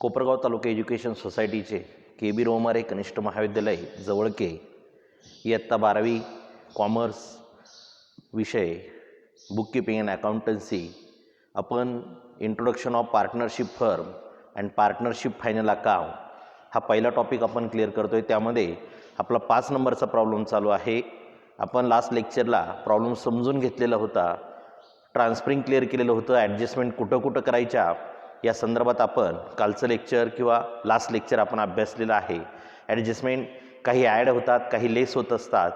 कोपरगाव तालुका education सोसायटीचे के बी रोमारे कनिष्ठ महाविद्यालय जवळके इयत्ता 12वी कॉमर्स विषय बुककीपिंग अँड अकाउंटन्सी आपण introduction of partnership firm and partnership final account हा पहिला टॉपिक आपण क्लिअर करतो आहे। त्यामध्ये आपला 5 नंबरचा प्रॉब्लेम चालू आहे। आपण लास्ट लेक्चरला प्रॉब्लेम समजून घेतलेला होता, ट्रान्सफरिंग क्लिअर केलेलं होतं, ॲडजस्टमेंट कुठं कुठं करायच्या या संदर्भात आपण कालचं लेक्चर किंवा लास्ट लेक्चर आपण अभ्यासलेलं आहे। ॲडजस्टमेंट काही ॲड होतात, काही लेस होत असतात,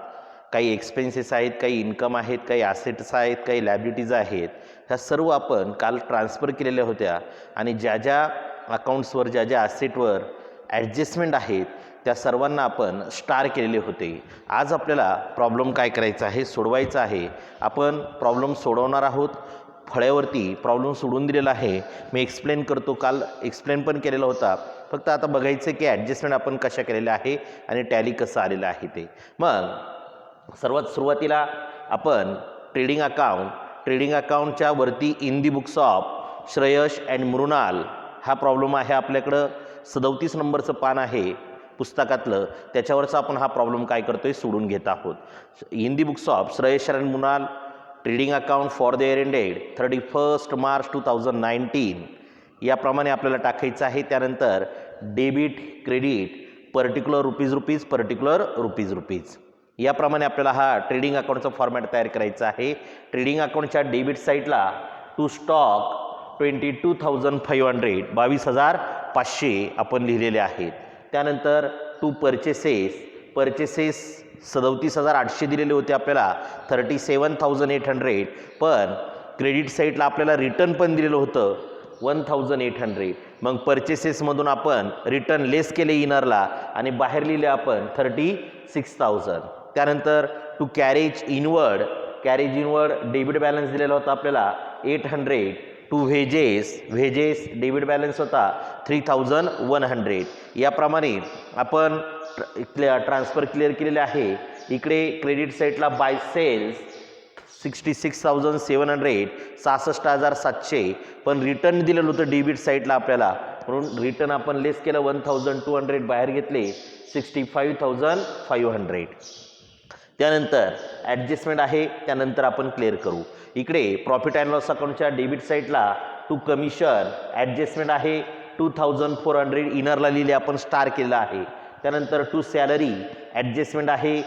काही एक्सपेन्सेस आहेत, काही इन्कम आहेत, काही ॲसेट्स आहेत, काही लायबिलिटीज आहेत। ह्या सर्व आपण काल ट्रान्सफर केलेल्या होत्या आणि ज्या ज्या अकाउंट्सवर ज्या ज्या ॲसेटवर ॲडजस्टमेंट आहेत त्या सर्वांना आपण स्टार केलेले होते। आज आपल्याला प्रॉब्लेम काय करायचा आहे, सोडवायचा आहे। आपण प्रॉब्लेम सोडवणार आहोत। फळ्यावरती प्रॉब्लेम सोडून दिलेला आहे, मी एक्सप्लेन करतो, काल एक्सप्लेन पण केलेला होता। फक्त आता बघायचं की ॲडजस्टमेंट आपण कशा केलेल्या आहे आणि टॅली कसं आलेलं आहे ते। मग सर्वात सुरुवातीला आपण ट्रेडिंग अकाउंटच्या वरती in the books of Shreyash and Mrinal हा प्रॉब्लेम आहे आपल्याकडं। 37 नंबरचं पान आहे पुस्तकातलं, त्याच्यावरचा आपण हा प्रॉब्लेम काय करतोय, सोडून घेत आहोत। In the books of Shreyash and Mrinal trading account for the year ended 31 March 2019 याप्रमाणे आपल्याला टाकायचं आहे। त्यानंतर debit credit particular rupees particular rupees याप्रमाणे आपल्याला हा ट्रेडिंग अकाउंटचा फॉर्मॅट तयार करायचा आहे। ट्रेडिंग अकाउंटच्या डेबिट साईडला टू स्टॉक 22,500 22,500 आपण लिहिलेले आहेत। त्यानंतर टू परचेसेस 37,800 दिलेले होते आपल्याला 37,800, पण क्रेडिट साईडला आपल्याला रिटर्न पण दिलेलं होतं 1,800। मग परचेसेसमधून आपण रिटर्न लेस केले इनरला आणि बाहेर लिहिले आपण 36,000। त्यानंतर to carriage inward debit balance दिलेला होता आपल्याला 800। टू व्हेजेस डेबिट बॅलन्स होता 3,100। याप्रमाणे आपण ट्रान्सफर क्लिअर केलेले आहे। इकडे क्रेडिट साईडला बाय सेल्स 66,700 66,700, पण रिटर्न दिलेलं होतं डेबिट साईडला आपल्याला, म्हणून रिटर्न आपण लेस केलं 1,200, बाहेर घेतले 65,500। त्यानंतर ॲडजस्टमेंट आहे, त्यानंतर आपण क्लिअर करू। इकडे प्रॉफिट अँड लॉस अकाउंटच्या डेबिट साईडला टू कमिशन ॲडजस्टमेंट आहे 2,400 इनरला लिहिले, आपण स्टार केलेला आहे। त्यानंतर टू सॅलरी ॲडजस्टमेंट आहे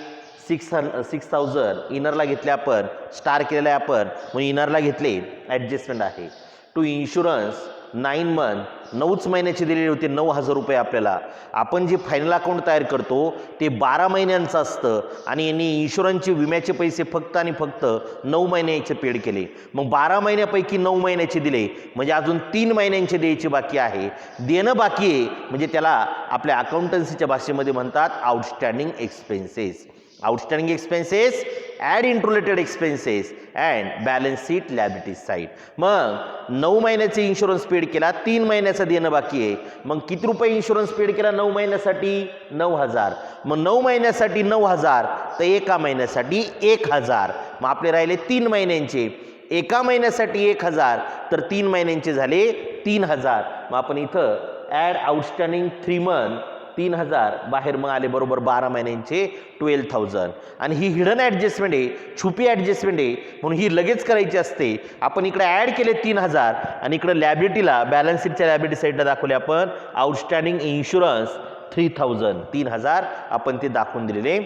6,000 इनरला घेतले, आपण स्टार केलेला आहे, आपण मग इनरला घेतले, ॲडजस्टमेंट आहे। टू इन्शुरन्स 9 मंथ 9च महिन्याचे दिलेले होते 9,000 रुपये आपल्याला। आपण जे फायनल अकाउंट तयार करतो ते 12 महिन्यांचं असतं आणि यांनी इन्शुरन्सचे विम्याचे पैसे फक्त आणि फक्त 9 महिन्याचे पेड केले। मग 12 महिन्यापैकी 9 महिन्याचे दिले, म्हणजे अजून 3 महिन्यांचे द्यायचे बाकी आहे, देणं बाकी आहे, म्हणजे त्याला आपल्या अकाउंटन्सीच्या भाषेमध्ये म्हणतात outstanding expenses. Outstanding expenses add interrelated expenses and balance sheet liability side. मग 9 महिन्याचे इन्शुरन्स पेड केला, 3 महिन्याचं देणं बाकी आहे। मग किती रुपये इन्शुरन्स पेड केला 9 महिन्यासाठी? 9,000। मग 9 महिन्यासाठी 9,000, तर एका महिन्यासाठी 1,000। मग आपले राहिले 3 महिन्यांचे, एका महिन्यासाठी 1,000, तर 3 महिन्यांचे झाले 3,000। मग आपण इथं ॲड आउटस्टँडिंग 3 मंथ 3,000 बाहेर मग आले बरोबर 12 महिन्यांचे 12,000। आणि ही हिडन ॲडजस्टमेंट आहे, छुपी ॲडजस्टमेंट आहे, म्हणून ही लगेच करायची असते। आपण इकडे ॲड केले 3,000 आणि इकडे लॅबिलिटीला बॅलन्स शीटच्या लॅबिलिटी साईडला दाखवले आपण आउटस्टँडिंग इन्शुरन्स 3,000 आपण ते दाखवून दिलेले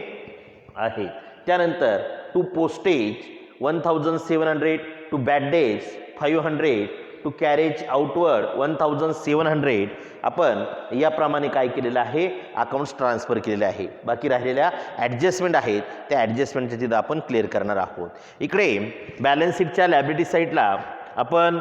आहे। त्यानंतर to postage 1,700, to bad debts 500, to carriage outward 1,700 आपण याप्रमाणे काय केलेलं आहे, अकाउंट्स ट्रान्सफर केलेले आहे। बाकी राहिलेल्या ॲडजस्टमेंट आहेत त्या ॲडजस्टमेंटच्या तिथं आपण क्लिअर करणार आहोत। इकडे बॅलन्स शीटच्या लॅबिलिटी साईडला आपण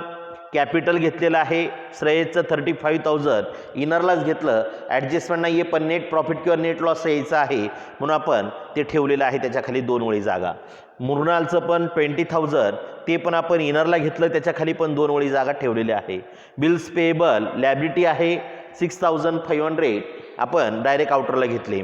कॅपिटल घेतलेलं आहे, श्रेयसचं 35,000 इनरलाच घेतलं, ॲडजस्टमेंट नाही आहे, पण नेट प्रॉफिट किंवा नेट लॉस यायचं आहे म्हणून आपण ते ठेवलेलं आहे, त्याच्या खाली 2 ओळी जागा। मृणालचं पण 20,000 ते पण आपण इनरला घेतलं, त्याच्या खाली पण 2 ओळी जागा ठेवलेली आहे। बिल्स पेएबल लॅबिलिटी आहे 6,500 आपण डायरेक्ट आउटरला घेतले।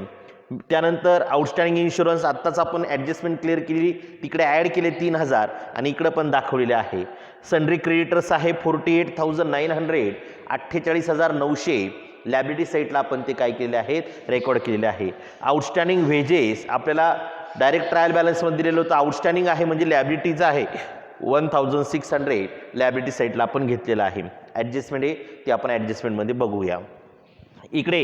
त्यानंतर आउटस्टँडिंग इन्शुरन्स आत्ताच आपण ॲडजस्टमेंट क्लिअर केली, तिकडे ॲड केले 3000 आणि इकडं पण दाखवलेले आहे. सनरी क्रेडिटर्स आहे 48,900, 48,900. लॅबिलिटी साईडला आपण ते काय केलेले आहेत, रेकॉर्ड केलेले आहे. आउटस्टँडिंग वेजेस आपल्याला डायरेक्ट ट्रायल बॅलन्समध्ये दिलेलं होतं. आउटस्टँडिंग आहे म्हणजे लॅबिलिटीचं आहे 1600, लॅबिलिटी साईडला आपण घेतलेलं आहे. ॲडजस्टमेंट आहे ते आपण ॲडजस्टमेंटमध्ये बघूया. इकडे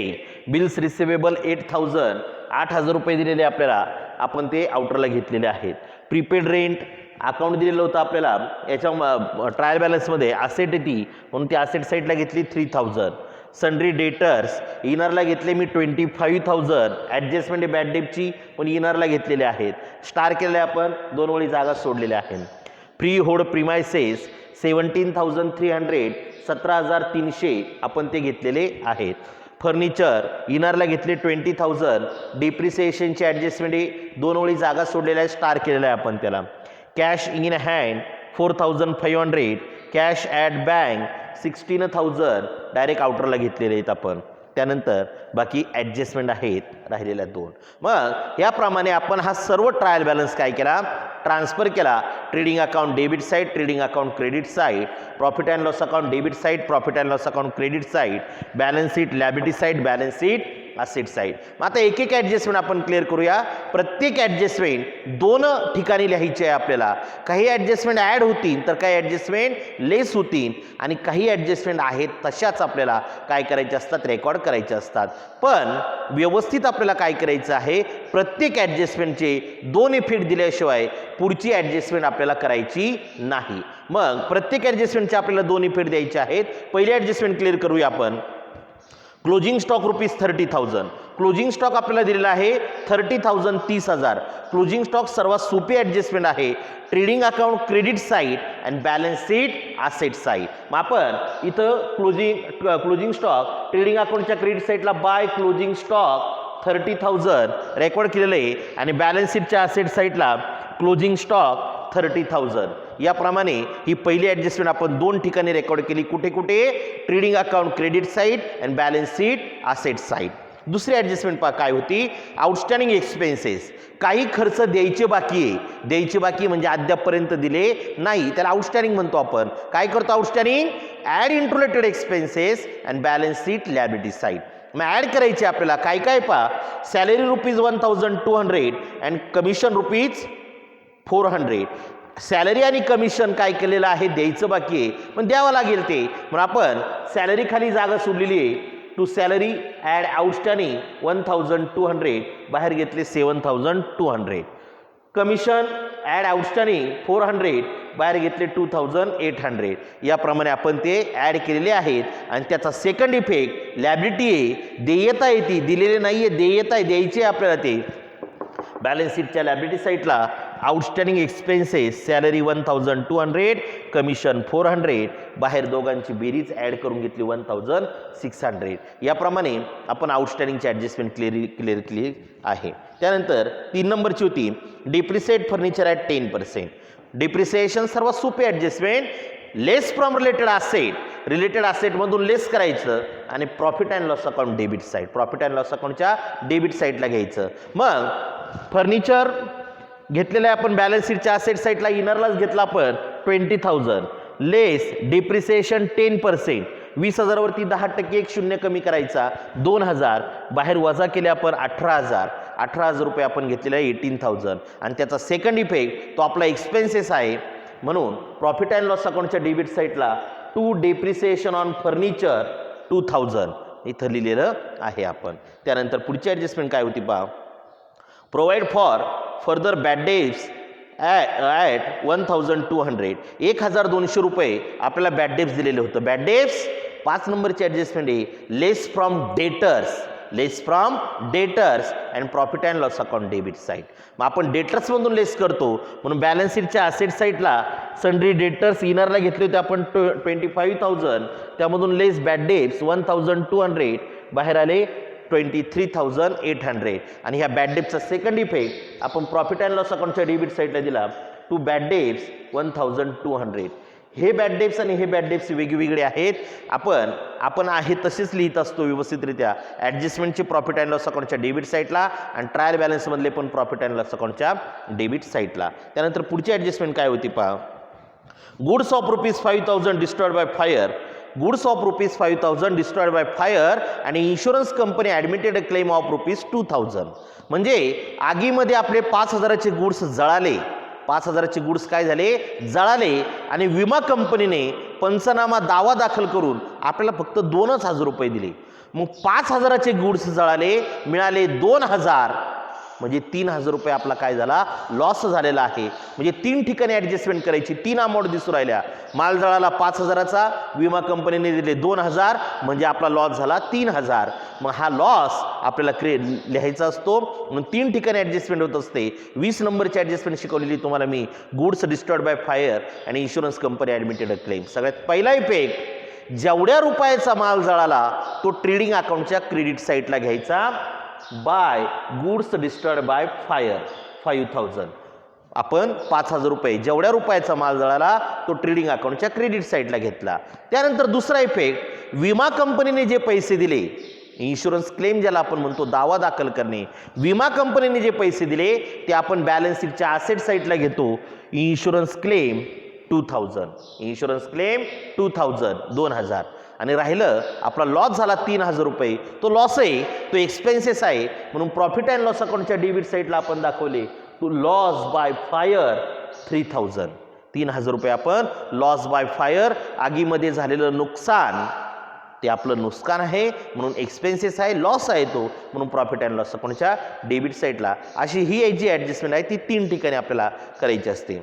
बिल्स रिसिवेबल 8,000 रुपये दिलेले आपल्याला, आपण ते आउटरला घेतलेले आहेत. प्रीपेड रेंट अकाउंट दिलेलं होतं आपल्याला, याच्या ट्रायल बॅलन्समध्ये असेट ती म्हणून ती असेट साईडला घेतली 3,000. सनरी डेटर्स इनरला घेतले मी 25,000. ॲडजस्टमेंट बॅड डेटची पण इनरला घेतलेले आहेत. स्टार केलेले आपण 2 वेळी जागा सोडलेल्या आहेत. फ्री होल्ड प्रिमायसेस 17,300, 17,300 आपण ते घेतलेले आहेत. फर्निचर इनरला घेतले 20,000. डिप्रिसिएशनची ॲडजस्टमेंट 2 वेळी जागा सोडलेल्या आहे, स्टार केलेला आहे आपण त्याला. Cash in hand 4,500. Cash at bank 16,000 direct आउटरला घेतलेले आहेत आपण. त्यानंतर बाकी ॲडजस्टमेंट आहेत राहिलेल्या 2. मग याप्रमाणे आपण हा सर्व ट्रायल बॅलन्स काय केला, ट्रान्सफर केला. Trading account debit side, trading account credit side, profit and loss account debit side, profit and loss account credit side, balance sheet liability side, balance sheet asset side. मग आता एक एक adjustment आपण clear करूया. प्रत्येक adjustment 2 ठिकाणी लिहायची आहे आपल्याला. काही ॲडजस्टमेंट ॲड होतील तर काही ॲडजस्टमेंट लेस होतील आणि काही ॲडजस्टमेंट आहेत तशाच आपल्याला काय करायचे असतात, रेकॉर्ड करायचे असतात. पण व्यवस्थित आपल्याला काय करायचं आहे, प्रत्येक ॲडजस्टमेंटचे 2 इफेक्ट दिल्याशिवाय पुढची ॲडजस्टमेंट आपल्याला करायची नाही. मग प्रत्येक ॲडजस्टमेंटचे आपल्याला 2 इफेक्ट द्यायचे आहेत. पहिली ॲडजस्टमेंट क्लिअर करूया आपण. Closing stock ₹30,000. क्लोजिंग स्टॉक आपल्याला दिलेला आहे 30,000, 30,000. क्लोजिंग स्टॉक सर्वात सोपी ॲडजस्टमेंट आहे. Trading account credit side and balance sheet asset side. मग आपण इथं क्लोजिंग स्टॉक ट्रेडिंग अकाउंटच्या क्रेडिट साईडला बाय क्लोजिंग स्टॉक 30,000 रेकॉर्ड केलेलं आहे आणि बॅलन्स शीटच्या असेट साईडला क्लोजिंग स्टॉक 30,000. याप्रमाणे ही पहिली ॲडजस्टमेंट आपण 2 ठिकाणी रेकॉर्ड केली. कुठे कुठे, trading account credit side and balance sheet asset side. दुसरी ॲडजस्टमेंट काय होती, आउटस्टँडिंग एक्सपेन्सेस. काही खर्च द्यायचे बाकी आहे, द्यायचे बाकी म्हणजे अद्यापपर्यंत दिले नाही, त्याला आउटस्टँडिंग म्हणतो आपण. काय करतो outstanding, add into related expenses and balance sheet liability side. मग ॲड करायचे आपल्याला काय काय पहा. Salary ₹1,200 and commission ₹400. सॅलरी आणि कमिशन काय केलेलं आहे, द्यायचं बाकी आहे पण द्यावं लागेल ते. मग आपण सॅलरी खाली जागा सोडलेली आहे. टू सॅलरी ॲड आउटस्टँडिंग 1,200, बाहेर घेतले 7,200. कमिशन ॲड आउटस्टँडिंग 400, बाहेर घेतले 2,800. याप्रमाणे आपण ते ॲड केलेले आहेत. आणि त्याचा सेकंड इफेक्ट लॅबिलिटी आहे, देयता आहे, ती दिलेले नाही आहे, देयता आहे, द्यायची आहे आपल्याला ते. बॅलन्स शीटच्या लॅबिलिटी साईडला आउटस्टँडिंग एक्सपेन्सेस सॅलरी 1,200, कमिशन 400, बाहेर दोघांची बेरीज ॲड करून घेतली 1,600. याप्रमाणे आपण आउटस्टँडिंगची ॲडजस्टमेंट क्लिअर केली आहे. त्यानंतर 3 नंबरची होती डिप्रिसिएट फर्निचर ॲट 10%. डिप्रिसिएशन सर्वात सोपी ॲडजस्टमेंट. लेस फ्रॉम रिलेटेड असेटमधून लेस करायचं आणि profit and loss account debit side, profit and loss अकाउंटच्या डेबिट साईडला घ्यायचं. मग फर्निचर घेतलेलं आहे आपण बॅलन्स शीटच्या असेट साईडला, इनरलाच घेतला आपण 20,000. लेस डिप्रिसिएशन 10%, 20,000 वरती 10% एक शून्य कमी करायचा 2,000, बाहेर वजा केले आपण 18,000 रुपये आपण घेतलेले आहे 18,000. आणि त्याचा सेकंड इफेक्ट तो आपला एक्सपेन्सेस आहे. म्हणून प्रॉफिट अँड लॉस अकाउंटच्या डेबिट साईडला टू डेप्रिसिएशन ऑन फर्निचर 2,000 इथं लिहिलेलं आहे आपण. त्यानंतर पुढची ॲडजस्टमेंट काय होती पहा. Provide for further bad debts at 1,200. 1,200 रुपये आपल्याला बॅड डेट्स दिलेले होतं. बॅड डेट्स 5 नंबरची ॲडजस्टमेंट आहे. Less from debtors and profit and loss account debit side. मग आपण डेटर्समधून लेस करतो म्हणून बॅलन्स शीटच्या असेट साईडला सन्ड्री डेटर्स इनरला घेतले होते आपण 25,000, त्यामधून लेस बॅड डेट्स 1,200, बाहेर आले 23,800. आणि ह्या बॅड डेट्सचा सेकंड इफेक्ट आपण प्रॉफिट अँड लॉस अकाउंटच्या डेबिट साईडला दिला. To bad debts 1,200. हे बॅड डेप्स आणि हे बॅड डेप्स वेगवेगळे आहेत. आपण आहे तसेच लिहित असतो व्यवस्थितरित्या. ॲडजस्टमेंटचे प्रॉफिट अँड लॉस अकाउंटच्या डेबिट साईडला आणि ट्रायल बॅलन्समधले पण प्रॉफिट अँड लॉस अकाउंटच्या डेबिट साईडला. त्यानंतर पुढची ॲडजस्टमेंट काय होती पहा. Goods of ₹5,000 destroyed by fire. Goods of ₹5,000 destroyed by fire आणि insurance company admitted a claim of ₹2,000. म्हणजे आगीमध्ये आपले 5,000चे गुड्स जळाले. 5,000चे गुड्स काय झाले, जळाले आणि विमा कंपनीने पंचनामा दावा दाखल करून आपल्याला फक्त ₹2,000 दिले. मग 5,000चे गुड्स जळाले, मिळाले 2,000, म्हणजे ₹3,000 आपला काय झाला, लॉस झालेला आहे. म्हणजे 3 ठिकाणी ॲडजस्टमेंट करायची, 3 अमाऊंट दिसून राहिल्या. माल जळाला 5,000चा, विमा कंपनीने दिले 2,000, म्हणजे आपला लॉस झाला 3,000. मग हा लॉस आपल्याला लिहायचा असतो, म्हणून 3 ठिकाणी ॲडजस्टमेंट होत असते. 20 नंबरची ॲडजस्टमेंट शिकवलेली तुम्हाला मी, गुड्स डिस्ट्रॉयड बाय फायर आणि insurance company admitted a claim. सगळ्यात पहिला इफेक्ट, जेवढ्या रुपयाचा माल जळाला तो ट्रेडिंग अकाउंटच्या क्रेडिट साईडला घ्यायचा. By goods destroyed by fire 5,000. आपण ₹5,000 जेवढ्या रुपयाचा माल जळाला तो ट्रेडिंग अकाउंटच्या क्रेडिट साईडला घेतला. त्यानंतर दुसरा इफेक्ट, विमा कंपनीने जे पैसे दिले, इन्शुरन्स क्लेम ज्याला आपण म्हणतो, दावा दाखल करणे, विमा कंपनीने जे पैसे दिले ते आपण बॅलन्स शीटच्या ॲसेट साईडला घेतो. Insurance claim 2,000, insurance claim 2,000, 2,000. आणि राहिलं आपला लॉस झाला ₹3,000. तो लॉस आहे, तो एक्सपेन्सेस आहे, म्हणून प्रॉफिट अँड लॉस अकाउंटच्या डेबिट साईडला आपण दाखवले टू लॉस बाय फायर 3,000. ₹3,000 आपण लॉस बाय फायर, आगीमध्ये झालेलं नुकसान, ते आपलं नुकसान आहे म्हणून एक्सपेन्सेस आहे, लॉस आहे तो, म्हणून प्रॉफिट अँड लॉस अकाउंटच्या डेबिट साईडला. अशी ही जी ॲडजस्टमेंट आहे ती 3 ठिकाणी आपल्याला करायची असते.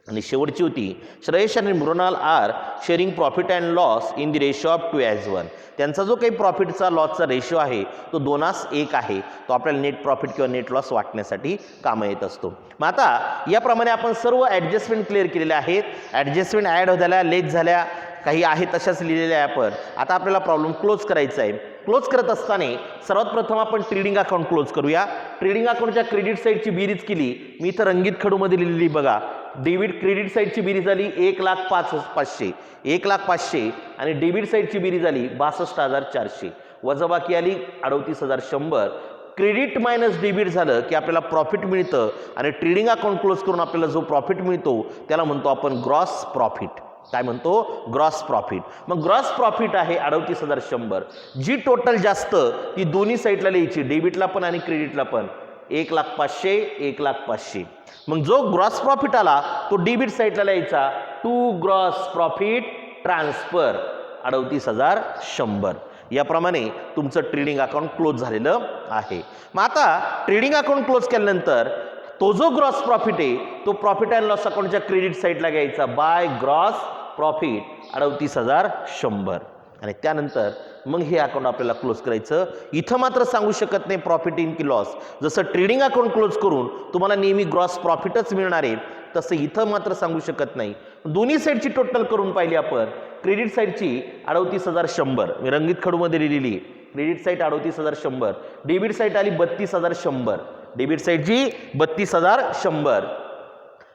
आणि शेवटची होती, श्रेयश आणि Mrinal are sharing profit and loss in the ratio of 2:1. त्यांचा जो काही प्रॉफिटचा लॉसचा रेशो आहे तो 2:1 आहे. तो आपल्याला नेट प्रॉफिट किंवा नेट लॉस वाटण्यासाठी कामं येत असतो. मग आता याप्रमाणे आपण सर्व ॲडजस्टमेंट क्लिअर केलेल्या आहेत. ॲडजस्टमेंट ॲड झाल्या, लेस झाल्या, काही आहे तशाच लिहिलेल्या आहे आपण. आता आपल्याला प्रॉब्लेम क्लोज करायचा आहे. क्लोज करत असताना सर्वात प्रथम आपण ट्रेडिंग अकाउंट क्लोज करूया. ट्रेडिंग अकाउंटच्या क्रेडिट साईडची बेरीज केली, मी इथं रंगीत खडूमध्ये लिहिलेली बघा. डेबिट क्रेडिट साईडची बेरीज झाली 1,05,500, 1,05,000 आणि डेबिट साईडची बेरीज झाली 62,400. वजाबाकी आली 38,100. क्रेडिट मायनस डेबिट झालं की आपल्याला प्रॉफिट मिळतं आणि ट्रेडिंग अकाउंट क्लोज करून आपल्याला जो प्रॉफिट मिळतो त्याला म्हणतो आपण ग्रॉस प्रॉफिट. काय म्हणतो, ग्रॉस प्रॉफिट. मग ग्रॉस प्रॉफिट आहे 38,100. जी टोटल जास्त ती दोन्ही साईडला लिहायची, डेबिटला पण आणि क्रेडिटला पण. 1,05,000, 1,05,000. मग जो ग्रॉस प्रॉफिट आला तो डेबिट साईडला लिहायचा, टू ग्रॉस प्रॉफिट ट्रान्सफर 38,100. याप्रमाणे तुमचं ट्रेडिंग अकाउंट क्लोज झालेलं आहे. मग आता ट्रेडिंग अकाउंट क्लोज केल्यानंतर तो जो ग्रॉस प्रॉफिट आहे तो प्रॉफिट अँड लॉस अकाउंटच्या क्रेडिट साईडला घ्यायचा, बाय ग्रॉस प्रॉफिट 38,100. आणि त्यानंतर मग हे अकाउंट आपल्याला क्लोज करायचं. इथं मात्र सांगू शकत नाही प्रॉफिट इन की लॉस. जसं ट्रेडिंग अकाउंट क्लोज करून तुम्हाला नेहमी ग्रॉस प्रॉफिटच मिळणार आहे, तसं इथं मात्र सांगू शकत नाही. दोन्ही साईडची टोटल करून पाहिली आपण. क्रेडिट साईडची 38,100 मी रंगीत खडूमध्ये लिहिलेली, क्रेडिट साईड 38,100, डेबिट साईड आली 32,100, डेबिट साईडची 32,100.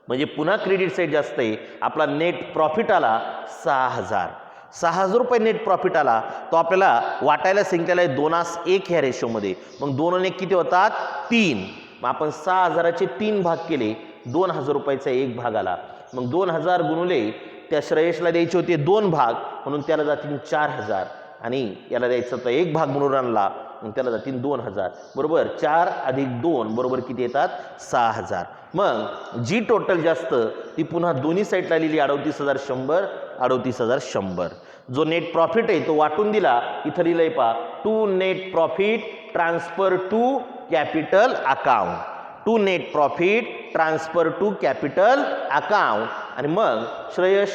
म्हणजे पुन्हा क्रेडिट साईड जास्त आहे. आपला नेट प्रॉफिट आला 6,000. 6,000 रुपये नेट प्रॉफिट आला. तो आपल्याला वाटायला सांगितलेला आहे 2:1 ह्या रेशोमध्ये. मग 2 आणि 1 किती होतात, 3. मग आपण 6,000चे 3 भाग केले, 2,000 रुपयाचा 1 भाग आला. मग 2,000 गुणुले त्या श्रेयसला द्यायचे होते 2 भाग, म्हणून त्याला जातील 4,000 आणि याला द्यायचं तर 1 भाग म्हणून आणला, मग त्याला जातील 2,000. बरोबर, 4 + 2 बरोबर किती येतात, 6,000. मग जी टोटल जास्त ती पुन्हा दोन्ही साईडला लिहिली 38,100, 38,100. जो नेट प्रॉफिट आहे तो वाटून दिला, इथं लिहिलंय पहा, to net profit transfer to capital account, to net profit transfer to capital account. आणि मग श्रेयश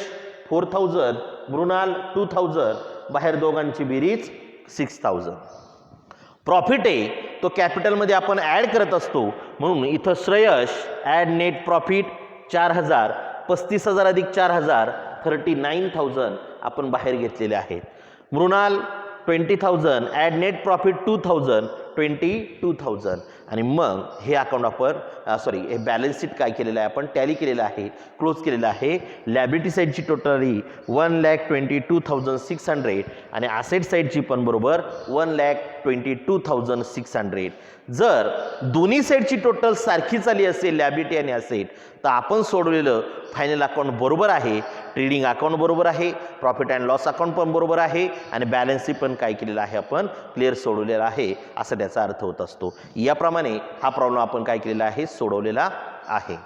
4,000, मृणाल 2,000, बाहेर दोघांची बेरीज 6,000. प्रॉफिट आहे तो कॅपिटलमध्ये आपण ॲड करत असतो, म्हणून इथं श्रेयश ॲड नेट प्रॉफिट 4,000, 35,000 अधिक 4,000 39,000 आपण बाहेर घेतलेले आहेत. Mrinal 20,000 add net profit 2,000 22,000. आणि मग हे अकाउंट आपण हे बॅलन्स शीट काय केलेलं आहे आपण टॅली केलेलं आहे, क्लोज केलेलं आहे. लॅबिलिटी साईडची टोटली 1,22,600 आणि असेट साईडची पण बरोबर 1,22,600. जर दोन्ही साईडची टोटल सारखीच आली असेल लॅबिलिटी आणि असेट तर आपण सोडवलेलं फायनल अकाउंट बरोबर आहे, ट्रेडिंग अकाउंट बरोबर आहे, प्रॉफिट अँड लॉस अकाउंट पण बरोबर आहे आणि बॅलन्स शीट पण काय केलेलं आहे आपण क्लिअर सोडवलेला आहे असं त्याचा अर्थ होत असतो. याप्रमाणे हा प्रॉब्लेम आपण काय केलेला आहे सोडवलेला आहे.